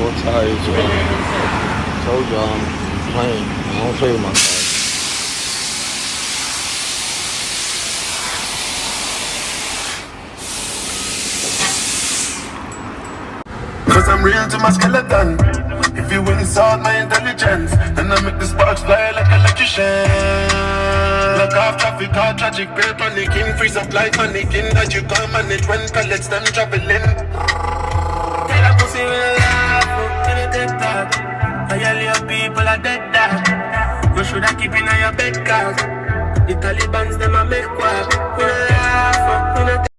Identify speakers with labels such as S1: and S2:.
S1: Four tires, told you I'm playing. I don't play with my cars.
S2: Cause I'm real to my skeleton. If you insult my intelligence, then I make the sparks fly like electrician. Block off traffic, all tragic, great panicking. Freeze up like mannequin that you can't manage when pellets them traveling. Tell a pussy will laugh, in a dead talk. All your people are dead dog. You shoulda keep in your bed, cause the Taliban's them a make quack. We laugh, in a